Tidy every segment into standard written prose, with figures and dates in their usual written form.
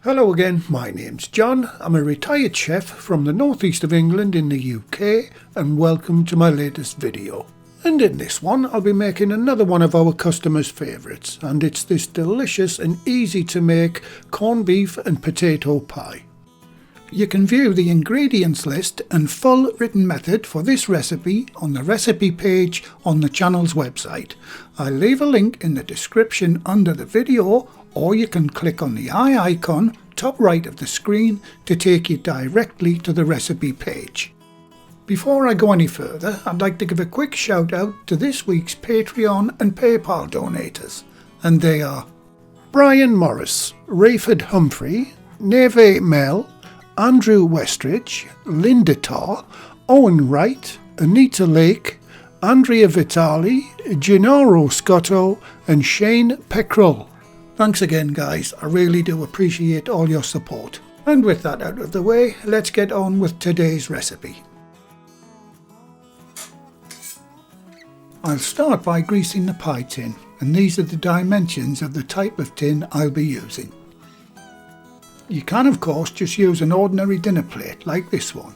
Hello again, my name's John. I'm a retired chef from the northeast of England in the UK, and welcome to my latest video. And in this one I'll be making another one of our customers' favourites, and it's this delicious and easy to make corned beef and potato pie. You can view the ingredients list and full written method for this recipe on the recipe page on the channel's website. I'll leave a link in the description under the video, or you can click on the eye icon top right of the screen to take you directly to the recipe page. Before I go any further, I'd like to give a quick shout out to this week's Patreon and PayPal donators, and they are Brian Morris, Rayford Humphrey, Neve Mel, Andrew Westridge, Linda Tarr, Owen Wright, Anita Lake, Andrea Vitali, Gennaro Scotto and Shane Peckrell. Thanks again guys, I really do appreciate all your support. And with that out of the way, let's get on with today's recipe. I'll start by greasing the pie tin, and these are the dimensions of the type of tin I'll be using. You can of course just use an ordinary dinner plate like this one.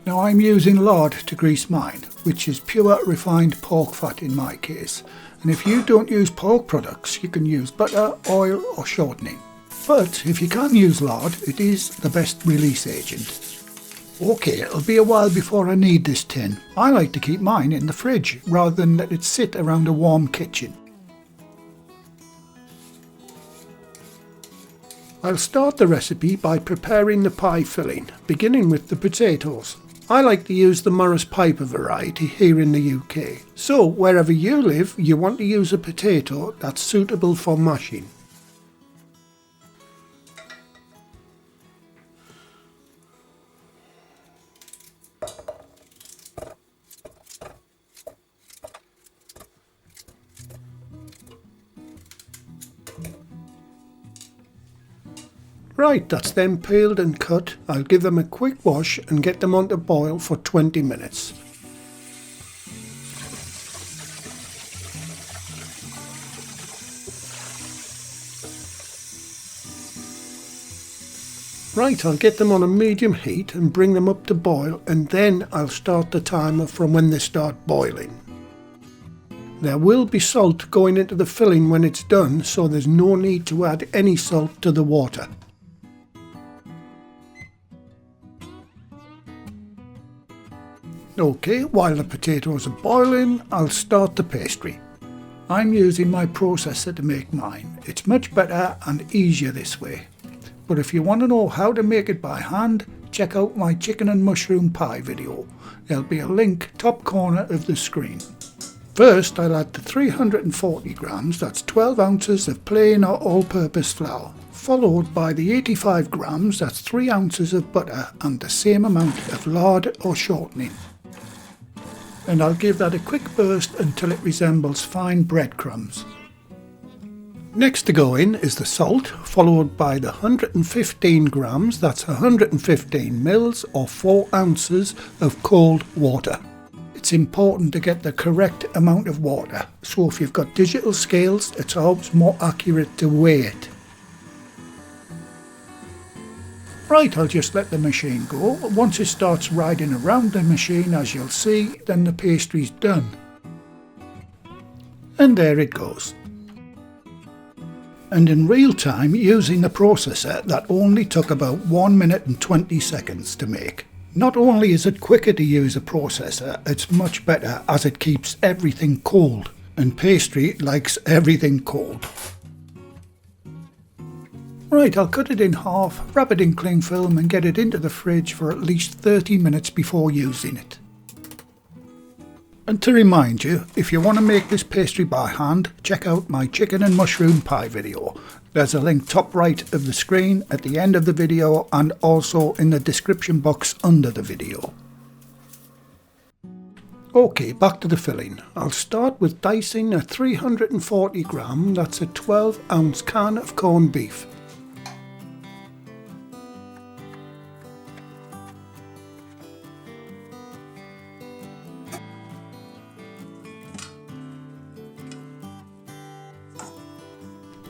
Now I'm using lard to grease mine, which is pure refined pork fat in my case, and if you don't use pork products you can use butter, oil or shortening. But if you can't use lard, it is the best release agent. Okay, it'll be a while before I need this tin. I like to keep mine in the fridge rather than let it sit around a warm kitchen. I'll start the recipe by preparing the pie filling, beginning with the potatoes. I like to use the Morris Piper variety here in the UK, so wherever you live you want to use a potato that's suitable for mashing. Right, that's them peeled and cut. I'll give them a quick wash and get them on to boil for 20 minutes. Right, I'll get them on a medium heat and bring them up to boil, and then I'll start the timer from when they start boiling. There will be salt going into the filling when it's done, so there's no need to add any salt to the water. Okay, while the potatoes are boiling, I'll start the pastry. I'm using my processor to make mine. It's much better and easier this way. But if you want to know how to make it by hand, check out my chicken and mushroom pie video. There'll be a link top corner of the screen. First, I'll add the 340 grams, that's 12 ounces of plain or all-purpose flour, followed by the 85 grams, that's 3 ounces of butter and the same amount of lard or shortening. And I'll give that a quick burst until it resembles fine breadcrumbs. Next to go in is the salt, followed by the 115 grams, that's 115 mils or 4 ounces of cold water. It's important to get the correct amount of water, so if you've got digital scales it's always more accurate to weigh it. Right, I'll just let the machine go. Once it starts riding around the machine, as you'll see, then the pastry's done. And there it goes. And in real time, using the processor, that only took about 1 minute and 20 seconds to make. Not only is it quicker to use a processor, it's much better as it keeps everything cold, and pastry likes everything cold. Right, I'll cut it in half, wrap it in cling film and get it into the fridge for at least 30 minutes before using it. And to remind you, if you want to make this pastry by hand, check out my chicken and mushroom pie video. There's a link top right of the screen, at the end of the video, and also in the description box under the video. Okay, back to the filling. I'll start with dicing a 340 gram, that's a 12 ounce can of corned beef.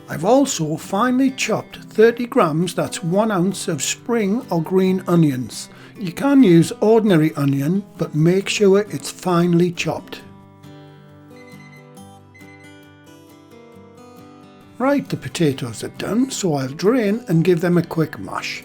I've also finely chopped 30 grams, that's 1 ounce of spring or green onions. You can use ordinary onion, but make sure it's finely chopped. Right, the potatoes are done, so I'll drain and give them a quick mash.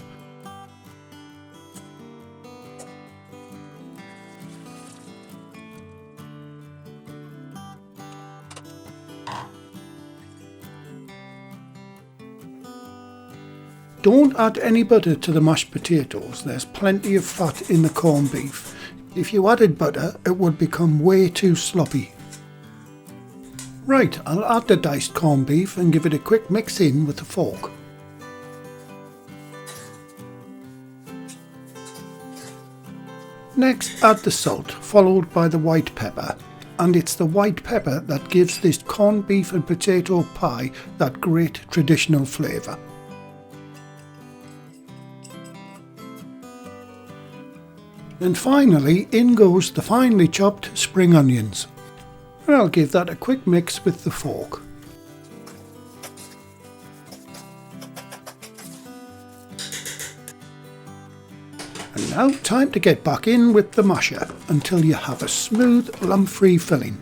Don't add any butter to the mashed potatoes, there's plenty of fat in the corned beef. If you added butter, it would become way too sloppy. Right, I'll add the diced corned beef and give it a quick mix in with a fork. Next, add the salt, followed by the white pepper. And it's the white pepper that gives this corned beef and potato pie that great traditional flavour. And finally, in goes the finely chopped spring onions. And I'll give that a quick mix with the fork. And now time to get back in with the masher until you have a smooth, lump-free filling.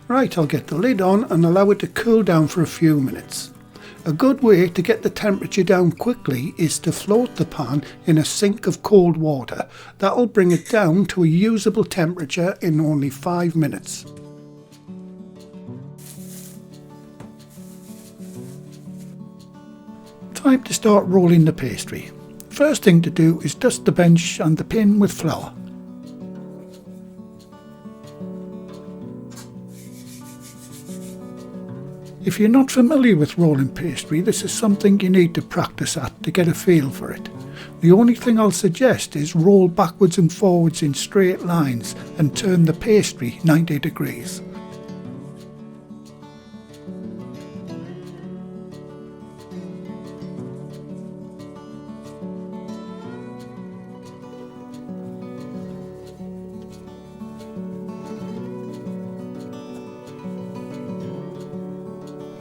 Right, I'll get the lid on and allow it to cool down for a few minutes. A good way to get the temperature down quickly is to float the pan in a sink of cold water. That'll bring it down to a usable temperature in only 5 minutes. Time to start rolling the pastry. First thing to do is dust the bench and the pin with flour. If you're not familiar with rolling pastry, this is something you need to practice at to get a feel for it. The only thing I'll suggest is roll backwards and forwards in straight lines and turn the pastry 90 degrees.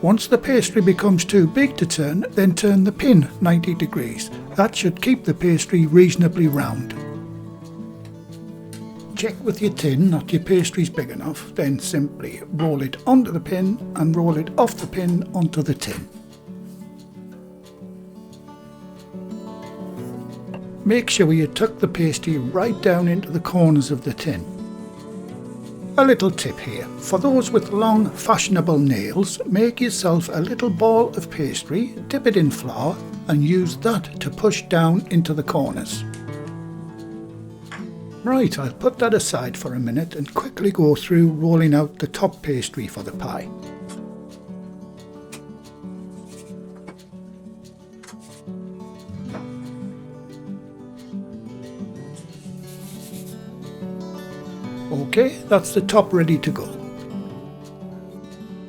Once the pastry becomes too big to turn, then turn the pin 90 degrees. That should keep the pastry reasonably round. Check with your tin that your pastry is big enough, then simply roll it onto the pin and roll it off the pin onto the tin. Make sure you tuck the pastry right down into the corners of the tin. A little tip here, for those with long fashionable nails, make yourself a little ball of pastry, dip it in flour and use that to push down into the corners. Right, I'll put that aside for a minute and quickly go through rolling out the top pastry for the pie. Okay, that's the top ready to go.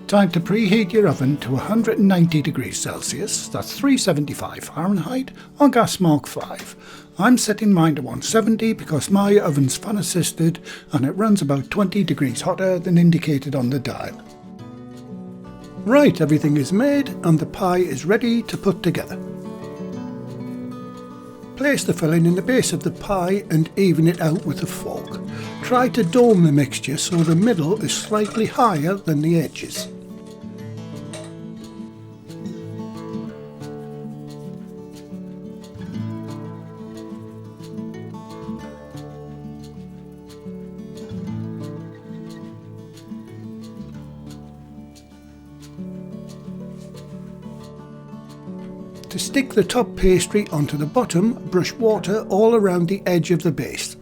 Time to preheat your oven to 190 degrees Celsius, that's 375 Fahrenheit, on gas mark 5. I'm setting mine to 170 because my oven's fan assisted and it runs about 20 degrees hotter than indicated on the dial. Right, everything is made and the pie is ready to put together. Place the filling in the base of the pie and even it out with a fork. Try to dome the mixture so the middle is slightly higher than the edges. To stick the top pastry onto the bottom, brush water all around the edge of the base.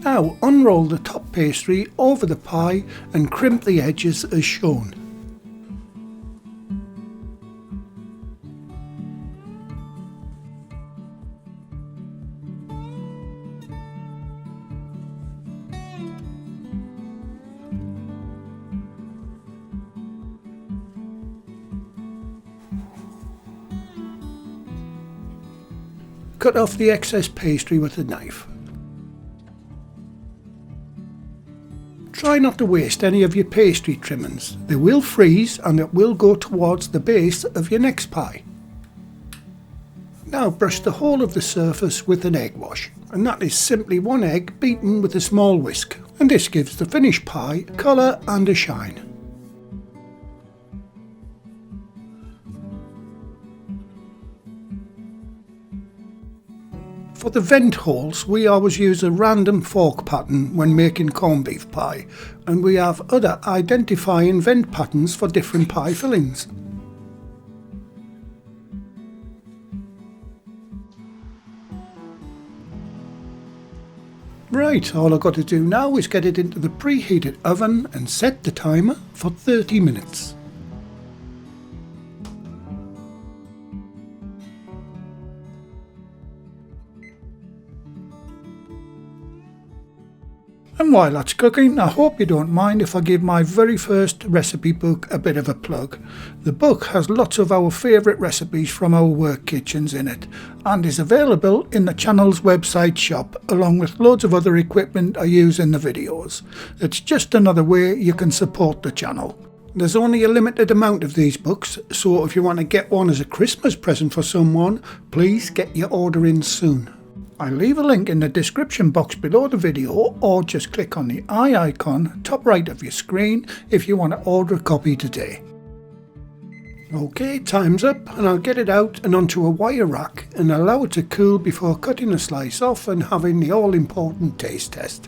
Now unroll the top pastry over the pie and crimp the edges as shown. cut off the excess pastry with a knife. Try not to waste any of your pastry trimmings. They will freeze and it will go towards the base of your next pie. Now brush the whole of the surface with an egg wash, and that is simply one egg beaten with a small whisk, and this gives the finished pie colour and a shine. For the vent holes, we always use a random fork pattern when making corned beef pie, and we have other identifying vent patterns for different pie fillings. Right, all I've got to do now is get it into the preheated oven and set the timer for 30 minutes. And while that's cooking, I hope you don't mind if I give my very first recipe book a bit of a plug. The book has lots of our favourite recipes from our work kitchens in it, and is available in the channel's website shop, along with loads of other equipment I use in the videos. It's just another way you can support the channel. There's only a limited amount of these books, so if you want to get one as a Christmas present for someone, please get your order in soon. I'll leave a link in the description box below the video, or just click on the eye icon top right of your screen if you want to order a copy today. Okay, time's up, and I'll get it out and onto a wire rack and allow it to cool before cutting a slice off and having the all important taste test.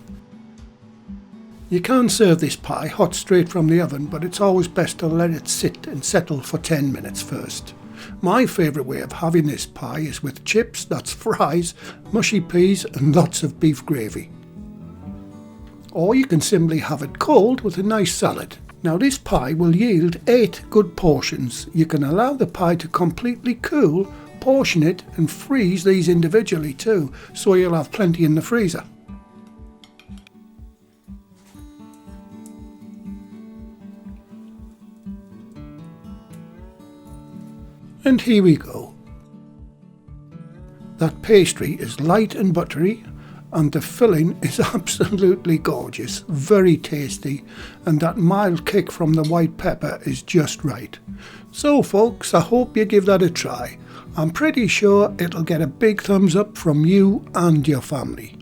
You can serve this pie hot straight from the oven, but it's always best to let it sit and settle for 10 minutes first. My favourite way of having this pie is with chips, that's fries, mushy peas and lots of beef gravy. Or you can simply have it cold with a nice salad. Now this pie will yield 8 good portions. You can allow the pie to completely cool, portion it and freeze these individually too, so you'll have plenty in the freezer. And here we go. That pastry is light and buttery, and the filling is absolutely gorgeous, very tasty, and that mild kick from the white pepper is just right. So folks, I hope you give that a try. I'm pretty sure it'll get a big thumbs up from you and your family.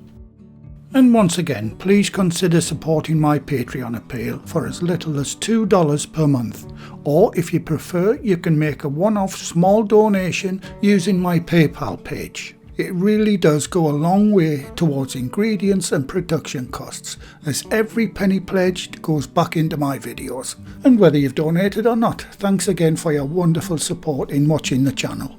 And once again, please consider supporting my Patreon appeal for as little as $2 per month. Or if you prefer, you can make a one-off small donation using my PayPal page. It really does go a long way towards ingredients and production costs, as every penny pledged goes back into my videos. And whether you've donated or not, thanks again for your wonderful support in watching the channel.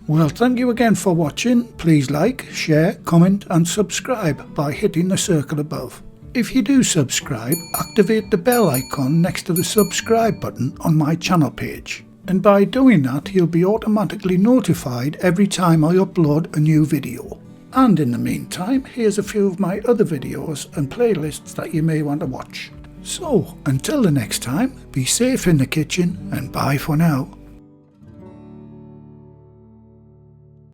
Well, thank you again for watching. Please like, share, comment and subscribe by hitting the circle above. If you do subscribe, activate the bell icon next to the subscribe button on my channel page. And by doing that, you'll be automatically notified every time I upload a new video. And in the meantime, here's a few of my other videos and playlists that you may want to watch. So, until the next time, be safe in the kitchen and bye for now.